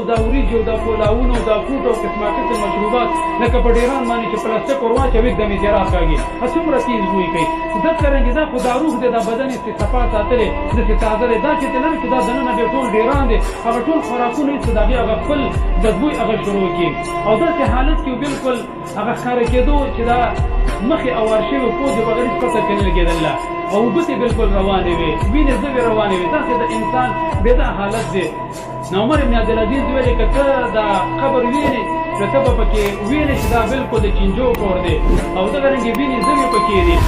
دا وریجې او دا پولاونه او دا کوټ او قسمه قسم مشروبات لکه په ډیران باندې چې پلاستیک ور واچوي دمې جراح کاږي څومره تیز بوی کوي داسې رنګې دا خو دا روح دی دا بدن یې صفا ساتلی داسې تازه دی دا چې ته نه چې دا دننه بیا ټول ډیران دی هغه ټول خوراکونه هېڅ د هغې هغه خپل بدبوی هغه شروع کړي او داسې حالت کې بالکل هغه ښکاره کېدو چې دا مخې اوار شوي پوزې بغیر هېڅ پته پرې نه لګېدله او اوبه ترې بالکل روانې وې وینې زوې روانې وې داسې د انسان بېدا حالت دی نو عمر بن عبدالعزیز ویلې که ته دا قبر وینې نو ته به پکې وینې چې دا بالکل د چینجو کور دی او دغه رنګې وینې زوې پکې دي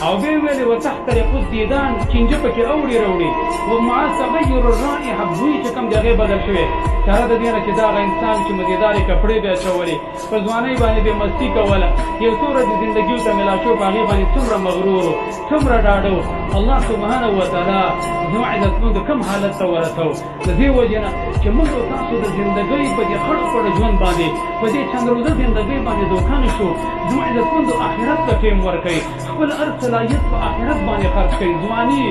او بیا ویلې وتحترق الدیدان چینجه پکې اوړي راوړي ومع تغیر الرائحه بوی چې کوم د هغې بدل شوی سره د دې نه چې دغه انسان چې مزېدارې کپړې به اچولې په ځوانۍ باندې به مستي کوله یو څو ورځې زندګي ورته ملا شو په هغې باندې څومره مغرور و څومره ډاډه و الله سبحانه وتعالی زموږ عزتمند کوم حالت ته ورسو د دې وجې نه چې موږ او تاسو د زندګۍ په دې خړ خړ ژوند باندې په دې چندروزه زندګۍ باندې دوکه نه شو زموږ عزتمندو آخرت ته ټیم ورکوي خپل هر صلاحیت په آخرت باندې خرج کوي ځواني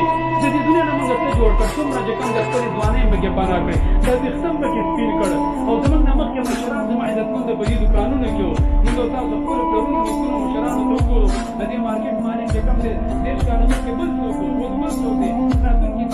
د دې دنیا نه موږ څه جوړ کړ څومره چې کوم د خپلې ځوانۍ پکې پناه کړې دا ویښته هم پکې سپین کړ او زموږ نه مخکې مشران زموږ عزتمنده په دې دوکانونو کې وو موږ او تاسو خپلو پلرونو نیکونو مشرانو ته وګورو د دې مارکېټ مالک چې کوم دی 10 کاله مخکې بل څوک و اوس بل څوک دی راتلونکي